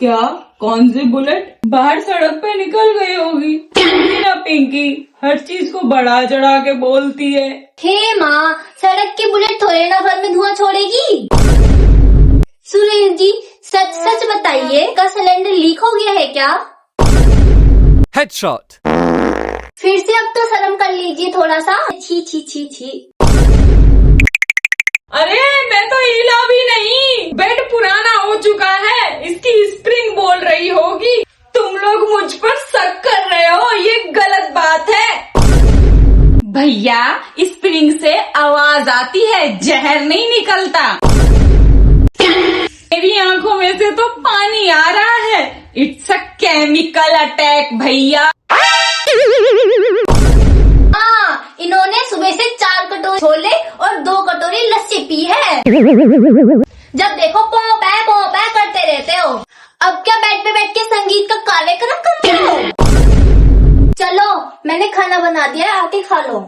क्या? कौन सी बुलेट? बाहर सड़क पे निकल गई होगी। ना पिंकी, हर चीज को बढ़ा चढ़ा के बोलती है। हे माँ, सड़क की बुलेट थोड़े ना घर में धुआं छोड़ेगी। सुरेश जी, सच सच बताइए, का सिलेंडर लीक हो गया है क्या? हेडशॉट। फिर से अब तो शर्म कर लीजिए थोड़ा सा। छी छी छी छी। अरे मैं तो हिला भी नहीं, बेड पुराना हो चुका है, इसकी स्प्रिंग बोल रही होगी। तुम लोग मुझ पर शक कर रहे हो, ये गलत बात है। भैया, स्प्रिंग से आवाज आती है, जहर नहीं निकलता। मेरी आंखों में से तो पानी आ रहा है। इट्स अ केमिकल अटैक भैया। इन्होंने सुबह से 4 कटोरी छोले और 2 कटोरी लस्सी पी है। जब देखो पो पै करते रहते हो। अब क्या बेड पे बैठ के संगीत का कार्यक्रम करते हो? चलो, मैंने खाना बना दिया है, आके खा लो।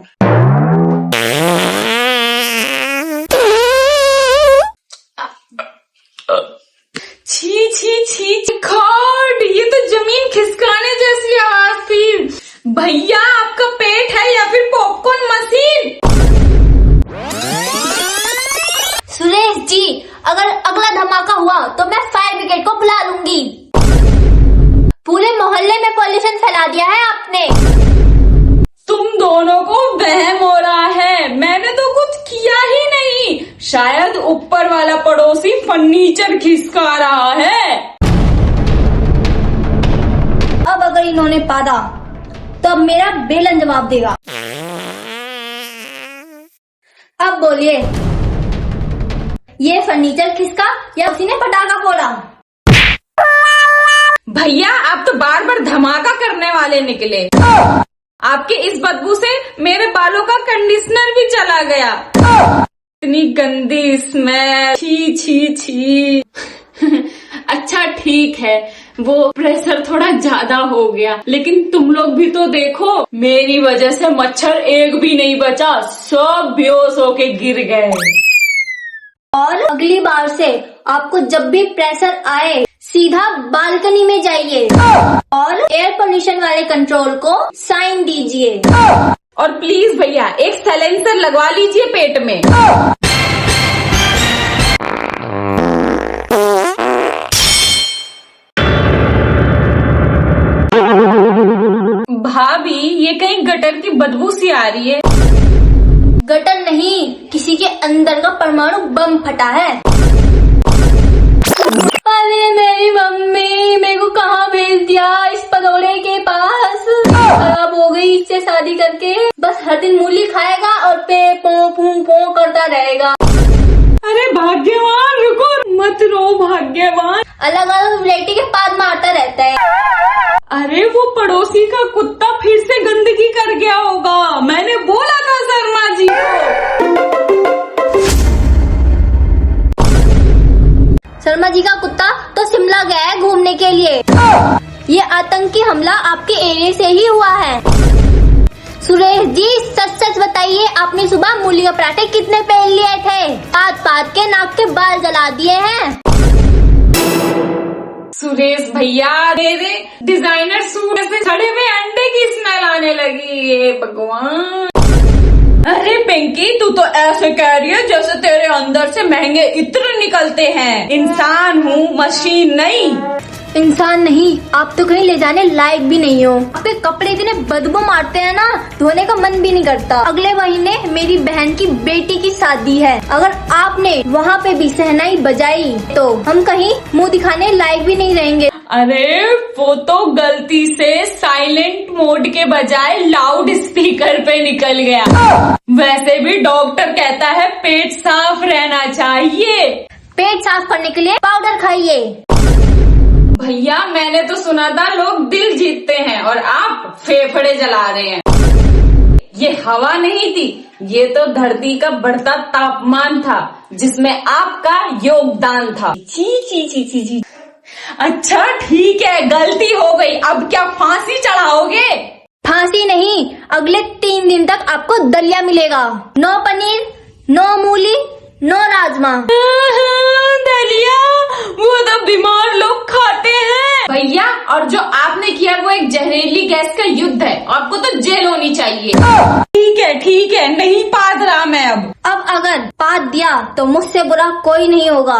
छी छी छी गॉड, ये तो जमीन खिसकाने जैसी आवाज थी। भैया, आपका पेट है या फिर पॉपकॉर्न मशीन? सुरेश जी, अगर अगला धमाका हुआ तो मैं फायर ब्रिगेड को बुला लूंगी। पूरे मोहल्ले में पॉल्यूशन फैला दिया है आपने। तुम दोनों को वहम हो रहा है, मैंने तो कुछ किया ही नहीं। शायद ऊपर वाला पड़ोसी फर्नीचर खिसका रहा है। अब अगर इन्होंने पादा तो अब मेरा बेलन जवाब देगा। अब बोलिए, ये फर्नीचर खिसका या उसी ने पटाखा फोड़ा? भैया, आप तो बार बार धमाका करने वाले निकले। आपके इस बदबू से मेरे बालों का कंडीशनर भी चला गया। इतनी गंदी स्मेल, छी छी छी। अच्छा ठीक है, वो प्रेशर थोड़ा ज्यादा हो गया, लेकिन तुम लोग भी तो देखो, मेरी वजह से मच्छर एक भी नहीं बचा, सब बेहोश होके गिर गए। और अगली बार से आपको जब भी प्रेशर आए, सीधा बालकनी में जाइए और एयर पोल्यूशन वाले कंट्रोल को साइन दीजिए। और प्लीज भैया, एक साइलेंसर लगवा लीजिए पेट में। भाभी, ये कहीं गटर की बदबू सी आ रही है। गटर नहीं, किसी के अंदर का परमाणु बम फटा है। अरे मेरी मम्मी मेरे को कहाँ भेज दिया, इस पदौड़े के पास। खराब हो गई इससे शादी करके। बस हर दिन मूली खाएगा और पे पो पू पो करता रहेगा। अरे भाग्यवान, रुको, मत रो भाग्यवान। अलग अलग वैरायटी के पाद मारता रहता है। अरे वो पड़ोसी का कुत्ता फिर से गंदगी कर गया होगा, मैंने बोला था शर्मा जी को। शर्मा जी का कुत्ता तो शिमला गया है घूमने के लिए। ये आतंकी हमला आपके एरिया से ही हुआ है। सुरेश जी, सच सच बताइए, आपने सुबह मूली के पराठे कितने पहन लिए थे? पात के नाक के बाल जला दिए हैं। सुरेश भैया, मेरे डिजाइनर सूट से सड़े हुए अंडे की स्मेल आने लगी है। भगवान। अरे पिंकी, तू तो ऐसे कह रही है जैसे तेरे अंदर से महंगे इत्र निकलते हैं। इंसान हूँ, मशीन नहीं। इंसान नहीं, आप तो कहीं ले जाने लायक भी नहीं हो। आपके कपड़े इतने बदबू मारते हैं ना, धोने का मन भी नहीं करता। अगले महीने मेरी बहन की बेटी की शादी है, अगर आपने वहाँ पे भी शहनाई बजाई तो हम कहीं मुंह दिखाने लायक भी नहीं रहेंगे। अरे वो तो गलती से साइलेंट मोड के बजाय लाउड स्पीकर पे निकल गया। वैसे भी डॉक्टर कहता है पेट साफ रहना चाहिए। पेट साफ करने के लिए पाउडर खाइए। भैया, मैंने तो सुना था लोग दिल जीतते हैं और आप फेफड़े जला रहे हैं। ये हवा नहीं थी, ये तो धरती का बढ़ता तापमान था, जिसमें आपका योगदान था। छी छी छी छी छी। अच्छा ठीक है, गलती हो गई, अब क्या फांसी चढ़ाओगे? फांसी नहीं, अगले 3 दिन तक आपको दलिया मिलेगा। नो पनीर, नो मूली, नो राजमा। दलिया वो तो बीमार लोग खाते हैं भैया, और जो आपने किया वो एक जहरीली गैस का युद्ध है, आपको तो जेल होनी चाहिए। ठीक है, नहीं पाद रहा मैं अब अगर पाद दिया तो मुझसे बुरा कोई नहीं होगा।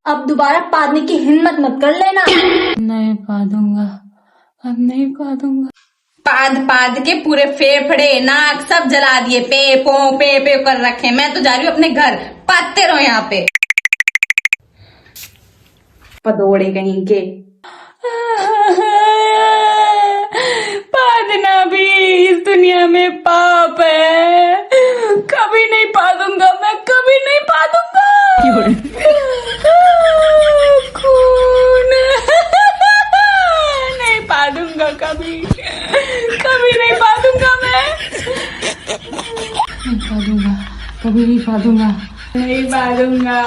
अब दोबारा पादने की हिम्मत मत कर लेना। नहीं पादूंगा, अब नहीं पादूंगा। पाद के पूरे फेफड़े नाक सब जला दिए, पे पे कर रखे। मैं तो जा रही हूँ अपने घर, पादते रहो यहाँ पे पदोड़े कहीं के। पादना भी इस दुनिया में पाप है, कभी नहीं पादूंगा मैं, कभी नहीं पादूंगा। खून नहीं पादूंगा, कभी नहीं पादूंगा मैं, नहीं पादूंगा, कभी नहीं पादूंगा, नहीं पादूंगा।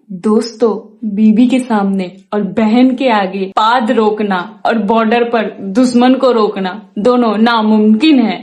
दोस्तों, बीवी के सामने और बहन के आगे पाद रोकना और बॉर्डर पर दुश्मन को रोकना दोनों नामुमकिन है।